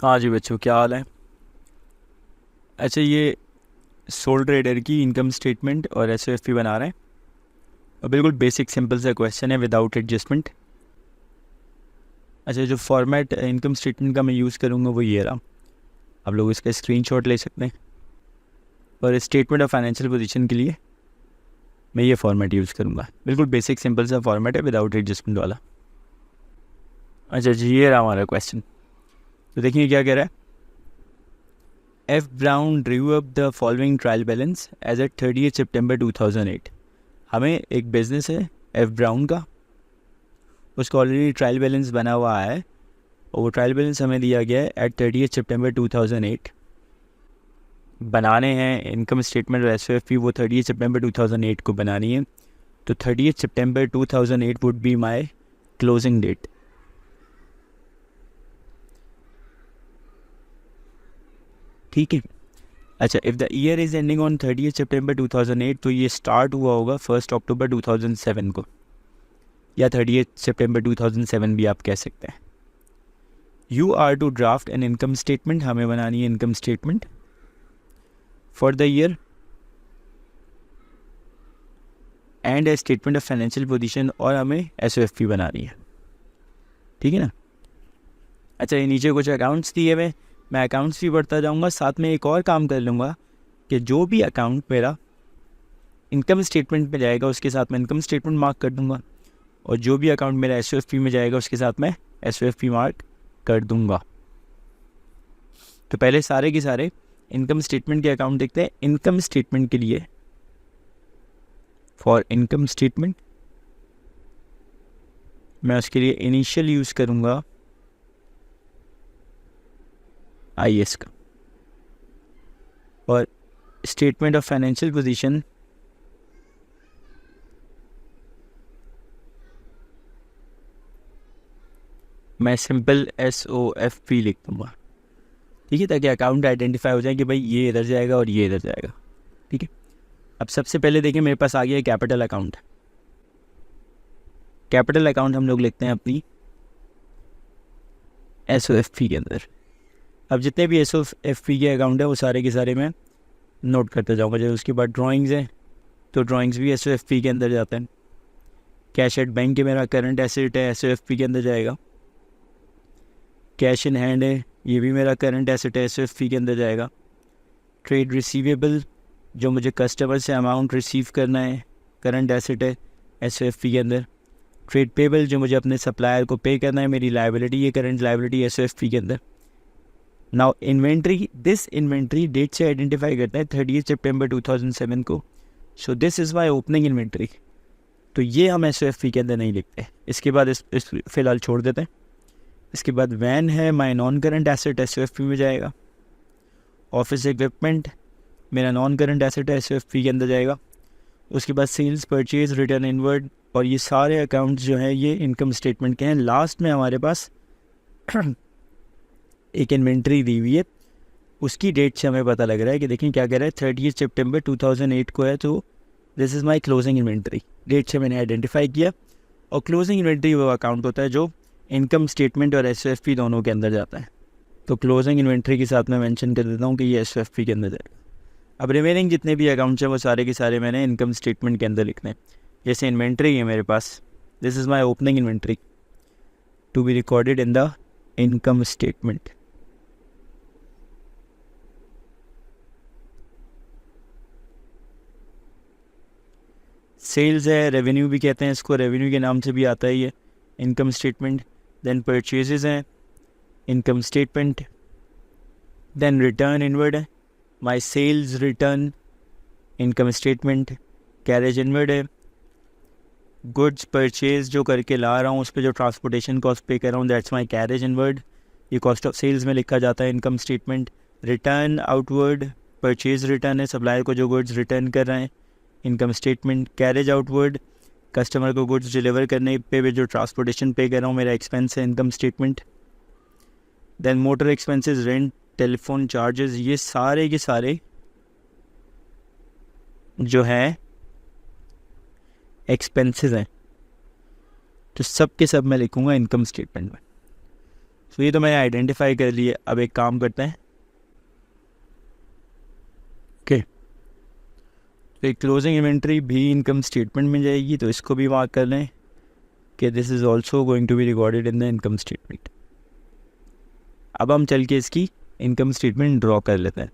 हाँ जी बच्चों, क्या हाल है। अच्छा, ये सोल ट्रेडर की इनकम स्टेटमेंट और एसओएफपी बना रहे हैं और बिल्कुल बेसिक सिंपल सा क्वेश्चन है विदाउट एडजस्टमेंट। अच्छा, जो फॉर्मेट इनकम स्टेटमेंट का मैं यूज़ करूँगा वो ये रहा। आप लोग इसका स्क्रीनशॉट ले सकते हैं और स्टेटमेंट ऑफ फाइनेंशियल पोजीशन के लिए मैं ये फॉर्मेट यूज़ करूँगा। बिल्कुल बेसिक सिंपल सा फॉर्मेट है विदाउट एडजस्टमेंट वाला। अच्छा जी, ये रहा हमारा क्वेश्चन। तो देखिए क्या कह रहा है। F Brown drew up the following trial balance as at 30 September 2008। हमें एक बिजनेस है एफ ब्राउन का, उसका ऑलरेडी ट्रायल बैलेंस बना हुआ है और वो ट्रायल बैलेंस हमें दिया गया है एट 30 सितंबर 2008। बनाने हैं इनकम स्टेटमेंट और एसओएफपी, वो 30 सितंबर 2008 को बनानी है। तो 30 September 2008 would be my closing date. ठीक है। अच्छा, if the year is ending on 30 September 2008 तो ये स्टार्ट हुआ होगा 1 अक्टूबर 2007 को, या 30 सितंबर 2007 भी आप कह सकते हैं। You are to draft an income statement, हमें बनानी है income statement for the year and a statement of financial position, और हमें एसओएफपी बनानी है। ठीक है ना। अच्छा, ये नीचे कुछ अकाउंट्स दिए हुए, मैं अकाउंट्स भी पढ़ता जाऊंगा, साथ में एक और काम कर लूँगा कि जो भी अकाउंट मेरा इनकम स्टेटमेंट में जाएगा उसके साथ मैं इनकम स्टेटमेंट मार्क कर दूंगा, और जो भी अकाउंट मेरा एसओएफपी में जाएगा उसके साथ मैं एसओएफपी मार्क कर दूंगा। तो पहले सारे के सारे इनकम स्टेटमेंट के अकाउंट देखते हैं। इनकम स्टेटमेंट के लिए, फॉर इनकम स्टेटमेंट मैं उसके लिए इनिशियल यूज़ करूंगा आईएस का, और स्टेटमेंट ऑफ फाइनेंशियल पोजीशन मैं सिंपल एसओएफपी लिख दूंगा। ठीक है, ताकि अकाउंट आइडेंटिफाई हो जाए कि भाई ये इधर जाएगा और ये इधर जाएगा। ठीक है। अब सबसे पहले देखिए, मेरे पास आ गया कैपिटल अकाउंट। कैपिटल अकाउंट हम लोग लिखते हैं अपनी एसओएफपी के अंदर। अब जितने भी एसओएफपी के अकाउंट है वो सारे के सारे मैं नोट करते जाऊँगा। जब उसके बाद ड्राइंग्स हैं तो ड्राइंग्स भी एसओएफपी के अंदर जाते हैं। कैश एट बैंक के मेरा करंट एसेट है, एसओएफपी के अंदर जाएगा। कैश इन हैंड है, ये भी मेरा करंट एसेट है, एसओएफपी के अंदर जाएगा। ट्रेड रिसीवेबल, जो मुझे कस्टमर से अमाउंट रिसीव करना है, करंट एसेट है, एसओएफपी के अंदर। ट्रेड पेबल, जो मुझे अपने सप्लायर को पे करना है, मेरी लाइबिलिटी, ये करंट लाइबिलिटी एसओएफपी के अंदर। Now inventory, this inventory date से आइडेंटिफाई करता है 30 सितंबर 2007 को। So this is my opening inventory. तो ये हम एसओएफपी के अंदर नहीं लिखते। इसके बाद इस फिलहाल छोड़ देते हैं। इसके बाद वैन है, माई नॉन करंट एसेट, एसओएफपी में जाएगा। ऑफिस इक्विपमेंट मेरा नॉन करंट एसेट है, एसओएफपी के अंदर जाएगा। उसके बाद सेल्स, परचेज, रिटर्न इनवर्ड, और ये सारे अकाउंट्स जो हैं ये इनकम स्टेटमेंट के हैं। लास्ट में हमारे पास एक इन्वेंट्री दी हुई है, उसकी डेट से हमें पता लग रहा है कि देखिए क्या कह रहा है, 30 सितंबर 2008 को है। तो this is my closing inventory, date से मैंने आइडेंटिफाई किया। और क्लोजिंग इन्वेंट्री वो अकाउंट होता है जो इनकम स्टेटमेंट और एसओएफपी दोनों के अंदर जाता है। तो क्लोजिंग इन्वेंट्री के साथ मैं मेंशन कर देता हूँ कि ये एसओएफपी के अंदर जाएगा। अब रिमेनिंग जितने भी अकाउंट्स हैं वो सारे के सारे मैंने इनकम स्टेटमेंट के अंदर लिखने हैं। जैसे इन्वेंट्री है मेरे पास, this is my opening inventory to be recorded in the income statement. Sales है, रेवेन्यू भी कहते हैं इसको, रेवेन्यू के नाम से भी आता है ये इनकम स्टेटमेंट। देन परचेजेस हैं, income statement. Then return inward है, my sales return, income statement. Carriage inward है, गुड्स परचेज जो करके ला रहा हूँ उस पर जो ट्रांसपोर्टेशन कॉस्ट पे कर रहा हूँ, दैट्स माई कैरेज इनवर्ड। ये कॉस्ट ऑफ सेल्स में लिखा जाता है income statement. Return outward, purchase return है, सप्लायर को जो गुड्स रिटर्न कर रहे हैं, income statement. Carriage outward, customer को गुड्स डिलीवर करने पे जो ट्रांसपोर्टेशन पे कर रहा हूँ, मेरा एक्सपेंस है, income statement. Then motor expenses, rent, telephone charges, ये सारे के सारे जो हैं एक्सपेंसेस हैं, तो सब के सब मैं लिखूँगा इनकम स्टेटमेंट में। तो ये तो मैंने आइडेंटिफाई कर लिए। अब एक काम करते हैं, ओके, तो एक क्लोजिंग इन्वेंट्री भी इनकम स्टेटमेंट में जाएगी, तो इसको भी मार्क कर लें कि this is also going to be recorded in the income statement. अब हम चल के इसकी इनकम स्टेटमेंट ड्रॉ कर लेते हैं।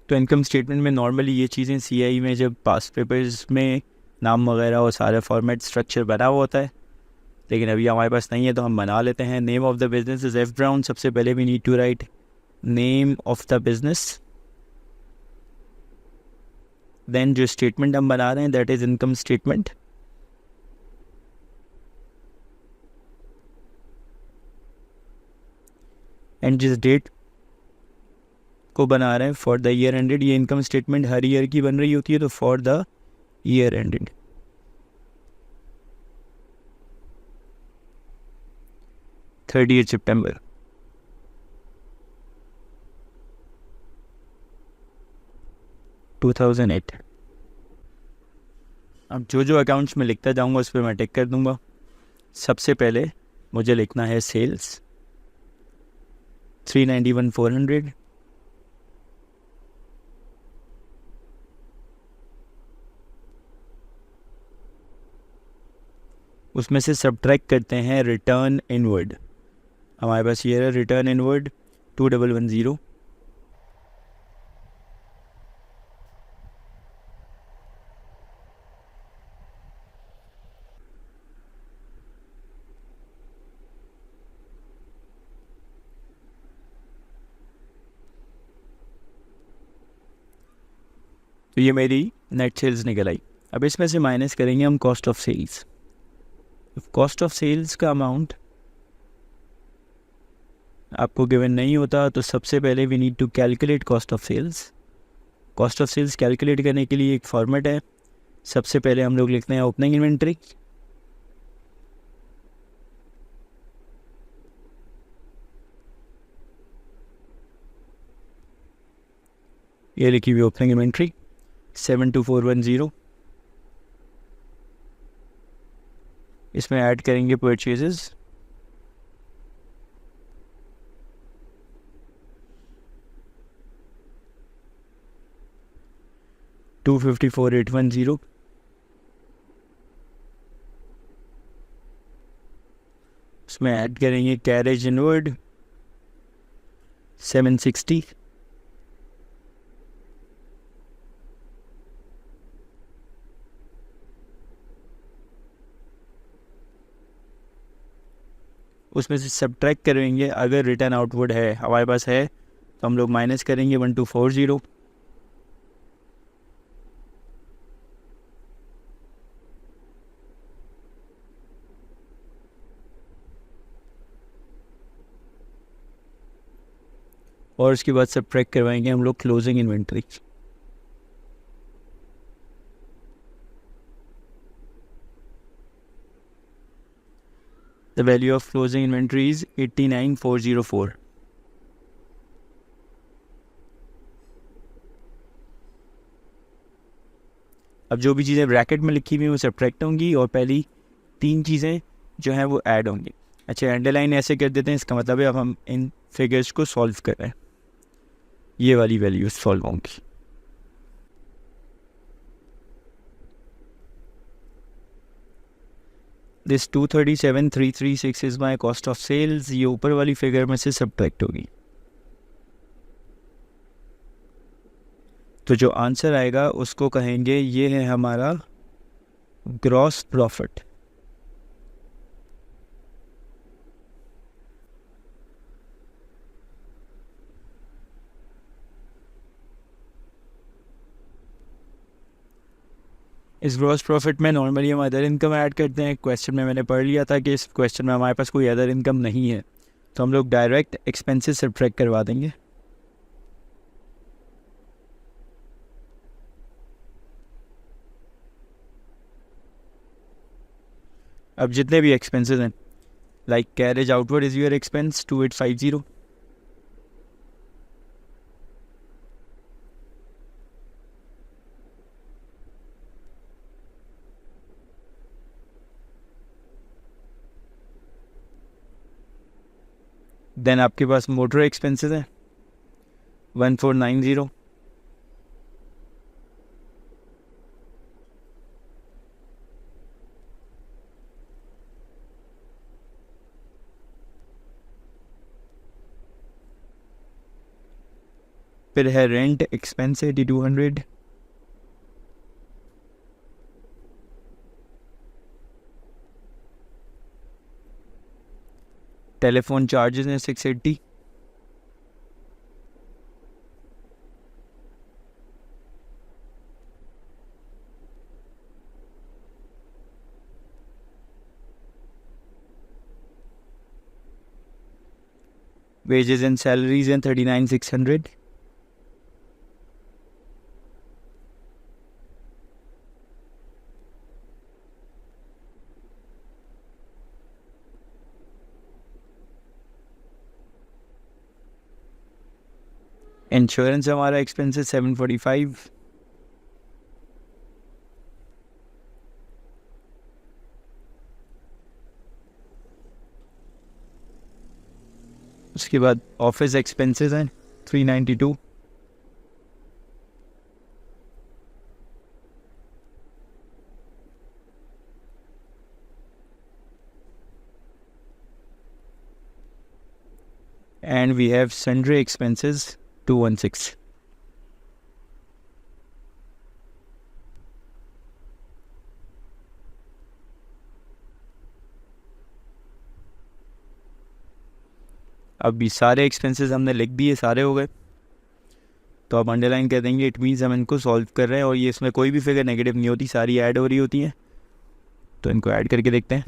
तो इनकम स्टेटमेंट में नॉर्मली ये चीज़ें सीआई में जब पास पेपर्स में नाम वगैरह और सारा फॉर्मेट स्ट्रक्चर बना हुआ होता है, लेकिन अभी हमारे पास नहीं है तो हम बना लेते हैं। Name of the business is F Brown. सबसे पहले we need to write name of the business, then जो स्टेटमेंट हम बना रहे हैं that is income statement, and जिस डेट को बना रहे हैं फॉर द ईयर एंडेड, ये इनकम स्टेटमेंट हर ईयर की बन रही होती है, तो for the year ended 30th September. अब जो जो अकाउंट्स में लिखता जाऊंगा उस पर मैं टिक कर दूंगा। सबसे पहले मुझे लिखना है सेल्स 391,400, उसमें से सब्ट्रैक्ट करते हैं रिटर्न इनवर्ड। हमारे पास ये है रिटर्न इनवर्ड 2110, तो ये मेरी नेट सेल्स निकल आई। अब इसमें से माइनस करेंगे हम cost of sales. Cost of sales का अमाउंट आपको गिवन नहीं होता, तो सबसे पहले we need to calculate cost of sales. Cost of sales calculate करने के लिए एक फॉर्मेट है। सबसे पहले हम लोग लिखते हैं ओपनिंग इन्वेंट्री, ये लिखी हुई ओपनिंग इन्वेंट्री 72410, इसमें ऐड करेंगे परचेजेस 254,810, उसमें ऐड करेंगे कैरेज इनवर्ड 760, उसमें से सब्ट्रैक्ट करेंगे अगर रिटर्न आउटवर्ड है हमारे पास है तो हम लोग माइनस करेंगे 1240, और उसके बाद सब्ट्रैक्ट करवाएंगे हम लोग closing inventory. The value of closing inventory is 89,404। अब जो भी चीज़ें ब्रैकेट में लिखी हुई वो सब्ट्रैक्ट होंगी और पहली 3 चीज़ें जो हैं वो ऐड होंगी। अच्छा, अंडरलाइन ऐसे कर देते हैं, इसका मतलब है अब हम इन फिगर्स को सॉल्व कर रहे हैं, ये वाली वैल्यूज सॉल्व होंगी। This 237,336 is my cost of sales, ये ऊपर वाली फिगर में से सब्ट्रैक्ट होगी, तो जो आंसर आएगा उसको कहेंगे ये है हमारा ग्रॉस प्रॉफिट। इस ग्रॉस प्रॉफिट में नॉर्मली हम अदर इनकम ऐड करते हैं। क्वेश्चन में मैंने पढ़ लिया था कि इस क्वेश्चन में हमारे पास कोई अदर इनकम नहीं है, तो हम लोग डायरेक्ट एक्सपेंसेस सब्ट्रैक्ट करवा देंगे। अब जितने भी एक्सपेंसेस हैं like carriage outward is your expense 2850, then आपके पास मोटर एक्सपेंसेस हैं 1490, फिर है रेंट एक्सपेंस 8200, टेलीफोन चार्जेस हैं 680, wages and salaries हैं 39,600, इंश्योरेंस हमारा एक्सपेंसेस 745, उसके बाद ऑफिस एक्सपेंसेस हैं 392, and we have sundry expenses 216. अब ये सारे एक्सपेंसेस हमने लिख दिए, सारे हो गए, तो आप अंडरलाइन कर देंगे, इट मीन्स हम इनको सॉल्व कर रहे हैं और ये इसमें कोई भी फिगर नेगेटिव नहीं होती, सारी ऐड हो रही होती हैं। तो इनको ऐड करके देखते हैं।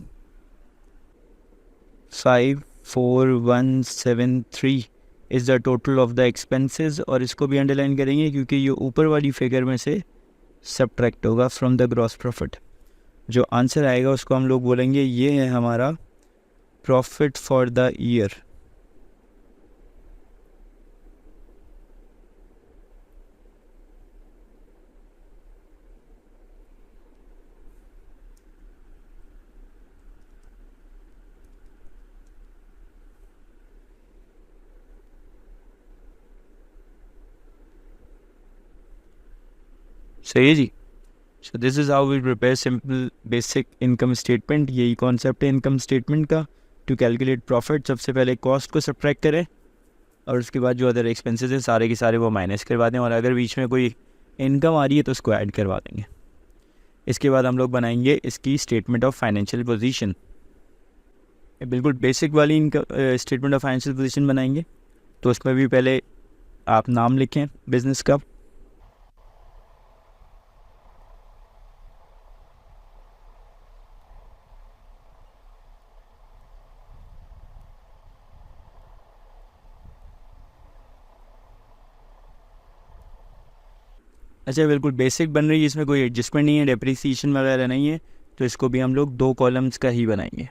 54173 is the total of the expenses, और इसको भी अंडरलाइन करेंगे क्योंकि ये ऊपर वाली फिगर में से सब्ट्रैक्ट होगा फ्रॉम द ग्रॉस प्रॉफिट। जो आंसर आएगा उसको हम लोग बोलेंगे ये है हमारा प्रॉफिट फॉर द ईयर। सही है जी। So this is how we prepare simple basic income statement. यही कॉन्सेप्ट है इनकम स्टेटमेंट का। टू कैलकुलेट प्रॉफिट सबसे पहले कॉस्ट को सब्ट्रैक्ट करें और उसके बाद जो अदर एक्सपेंसेस हैं सारे के सारे वो माइनस करवा दें, और अगर बीच में कोई इनकम आ रही है तो उसको ऐड करवा देंगे। इसके बाद हम लोग बनाएंगे इसकी स्टेटमेंट ऑफ फाइनेंशियल पोजीशन। बिल्कुल बेसिक वाली income statement of financial position बनाएंगे। तो उसमें भी पहले आप नाम लिखें बिज़नेस का, अच्छा बिल्कुल बेसिक बन रही है, इसमें कोई एडजस्टमेंट नहीं है, डेप्रिसिएशन वगैरह नहीं है, तो इसको भी हम लोग 2 कॉलम्स का ही बनाएंगे।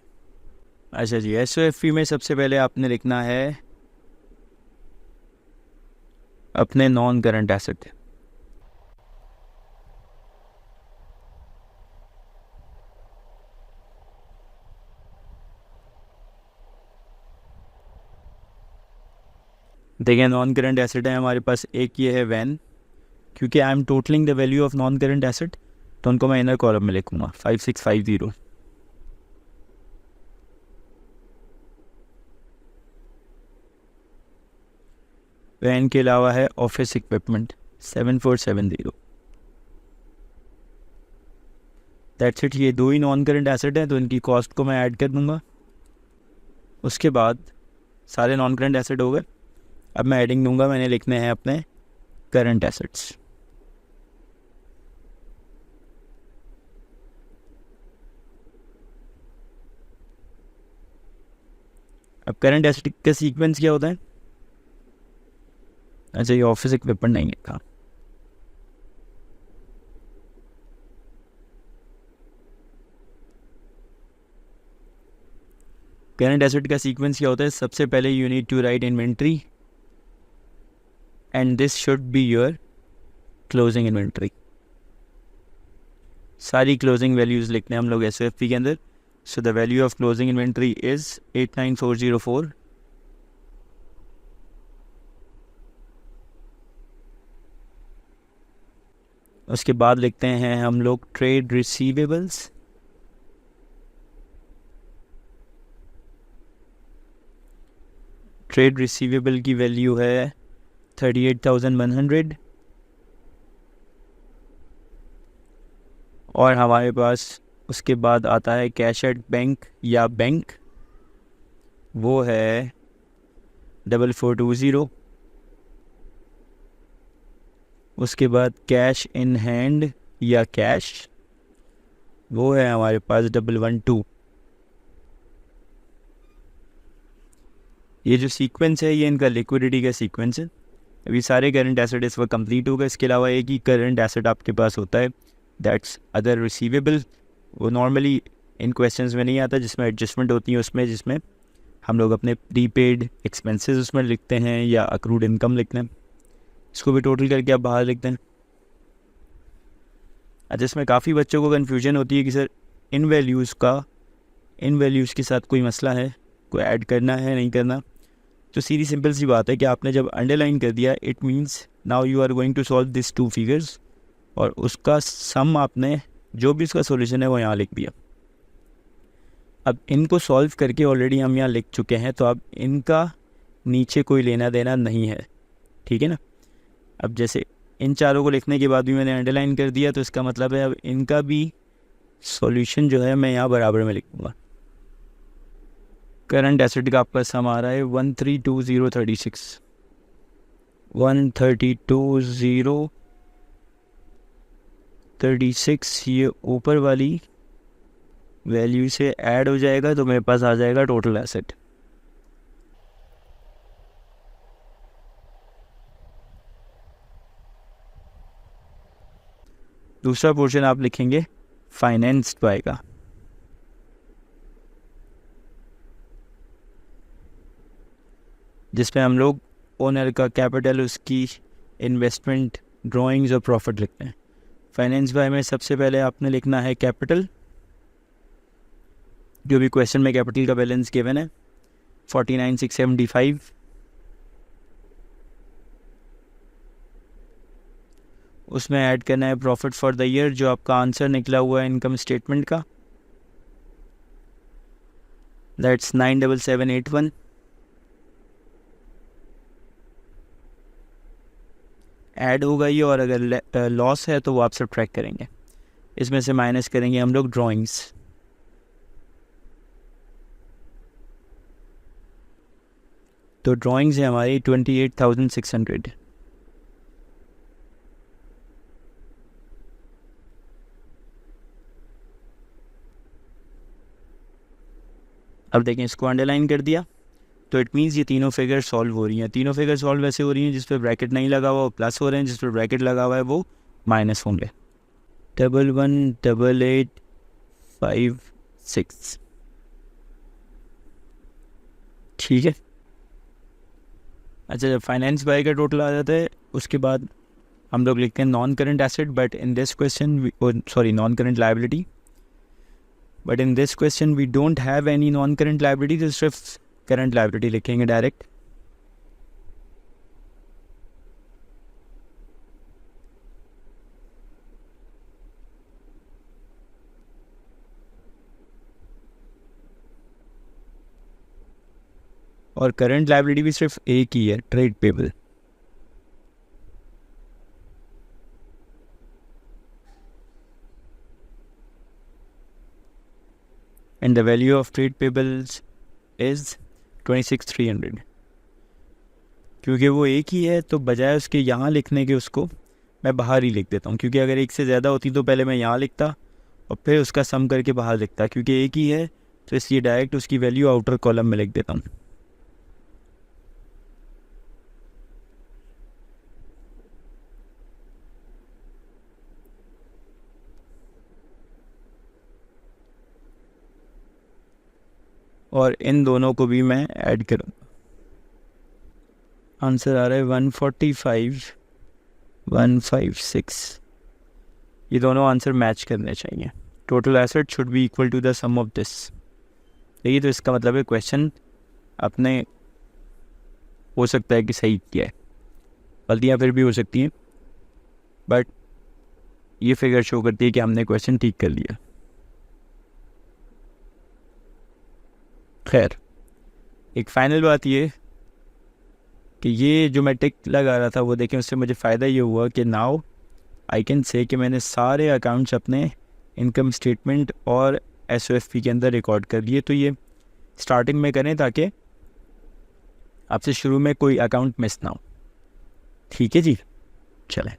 अच्छा जी, एसओएफपी में सबसे पहले आपने लिखना है अपने नॉन करंट एसेट। देखिए नॉन करंट एसेट है हमारे पास, एक ये है वैन, क्योंकि I am totalling the value of non current asset तो उनको मैं इनर कॉलम में लिखूंगा 5650। वैन के अलावा है ऑफिस इक्विपमेंट 7470। That's it. ये 2 ही नॉन करंट एसेट हैं तो इनकी कॉस्ट को मैं ऐड कर दूंगा। उसके बाद सारे नॉन करंट एसेट हो गए। अब मैं एडिंग दूंगा, मैंने लिखने हैं अपने करंट एसेट्स। अब करंट एसेट का सीक्वेंस क्या होता है? अच्छा ये ऑफिस इक्विपमेंट नहीं लिखा। करंट एसेट का सीक्वेंस क्या होता है? सबसे पहले you need to write inventory and this should be your closing inventory. सारी क्लोजिंग वैल्यूज लिखते हैं हम लोग एसओएफपी के अंदर। So the value of closing inventory is 89404 उसके बाद लिखते हैं हम लोग ट्रेड रिसीवेबल्स। ट्रेड रिसीवेबल की वैल्यू है 38,100 और हमारे पास उसके बाद आता है कैश एट बैंक या बैंक, वो है 4420। उसके बाद कैश इन हैंड या कैश, वो है हमारे पास 112। ये जो सीक्वेंस है ये इनका लिक्विडिटी का सीक्वेंस है। अभी सारे करंट एसेट इस वक्त कंप्लीट होगा। इसके अलावा एक ही करंट एसेट आपके पास होता है, दैट्स अदर रिसीवेबल। वो नॉर्मली इन क्वेश्चंस में नहीं आता, जिसमें एडजस्टमेंट होती है उसमें, जिसमें हम लोग अपने प्रीपेड एक्सपेंसेस उसमें लिखते हैं या अक्रूड इनकम लिखते हैं। इसको भी टोटल करके आप बाहर लिखते हैं। अच्छा, इसमें काफ़ी बच्चों को कन्फ्यूजन होती है कि सर इन वैल्यूज़ के साथ कोई मसला है, कोई ऐड करना है नहीं करना। तो सीधी सिंपल सी बात है कि आपने जब अंडरलाइन कर दिया, it means now you are going to solve this 2 figures, और उसका सम आपने जो भी उसका सॉल्यूशन है वो यहाँ लिख दिया। अब इनको सॉल्व करके ऑलरेडी हम यहाँ लिख चुके हैं, तो अब इनका नीचे कोई लेना देना नहीं है, ठीक है ना। अब जैसे इन चारों को लिखने के बाद भी मैंने अंडरलाइन कर दिया, तो इसका मतलब है अब इनका भी सॉल्यूशन जो है मैं यहाँ बराबर में लिख दूँगा। करंट एसेट का आपका सम आ रहा है 132036, 132036। ये ऊपर वाली वैल्यू से ऐड हो जाएगा तो मेरे पास आ जाएगा टोटल एसेट। दूसरा पोर्शन आप लिखेंगे फाइनेंस्ड बाय का। जिसमें हम लोग ओनर का कैपिटल, उसकी इन्वेस्टमेंट, ड्राइंग्स और प्रॉफिट लिखते हैं। फाइनेंस बाय में सबसे पहले आपने लिखना है कैपिटल, जो भी क्वेश्चन में कैपिटल का बैलेंस गिवन है 49,675। उसमें ऐड करना है प्रॉफिट फॉर द ईयर, जो आपका आंसर निकला हुआ है इनकम स्टेटमेंट का, दैट्स 97781। ऐड होगा ये, और अगर लॉस है तो वो आप सब्ट्रैक्ट करेंगे। इसमें से माइनस करेंगे हम लोग ड्राइंग्स। तो ड्राइंग्स है हमारी 28,600। अब देखें, इसको अंडरलाइन कर दिया तो इट मीन्स ये तीनों फिगर सॉल्व हो रही हैं। तीनों फिगर सॉल्व वैसे हो रही हैं जिस पे ब्रैकेट नहीं लगा हुआ वो प्लस हो रहे हैं, जिस पे ब्रैकेट लगा हुआ है वो माइनस होंगे। 118856, ठीक है। अच्छा, जब फाइनेंस बाय का टोटल आ जाता है उसके बाद हम लोग लिखते हैं non current asset, but in this question non current liability, but in this question we don't have any non current liability, तो सिर्फ करंट लायबिलिटी लिखेंगे डायरेक्ट। और करंट लायबिलिटी भी सिर्फ एक ही है, trade payable. And the value of trade payables is 26,300। क्योंकि वो एक ही है तो बजाय उसके यहाँ लिखने के उसको मैं बाहर ही लिख देता हूँ, क्योंकि अगर एक से ज़्यादा होती तो पहले मैं यहाँ लिखता और फिर उसका सम करके बाहर लिखता। क्योंकि एक ही है तो इसलिए डायरेक्ट उसकी वैल्यू आउटर कॉलम में लिख देता हूँ। और इन दोनों को भी मैं ऐड करूँगा। आंसर आ रहा है 145,156। ये दोनों आंसर मैच करने चाहिए। Total asset should be equal to the sum of this. देखिए, तो इसका मतलब है क्वेश्चन अपने हो सकता है कि सही किया है, गलतियाँ फिर भी हो सकती हैं, बट ये फिगर शो करती है कि हमने क्वेश्चन ठीक कर लिया। खैर, एक फाइनल बात ये कि ये जो मैं टिक लगा रहा था वो देखें, उससे मुझे फ़ायदा ये हुआ कि नाउ आई कैन से कि मैंने सारे अकाउंट्स अपने इनकम स्टेटमेंट और SOFP के अंदर रिकॉर्ड कर लिए। तो ये स्टार्टिंग में करें ताकि आपसे शुरू में कोई अकाउंट मिस ना हो। ठीक है जी, चलें।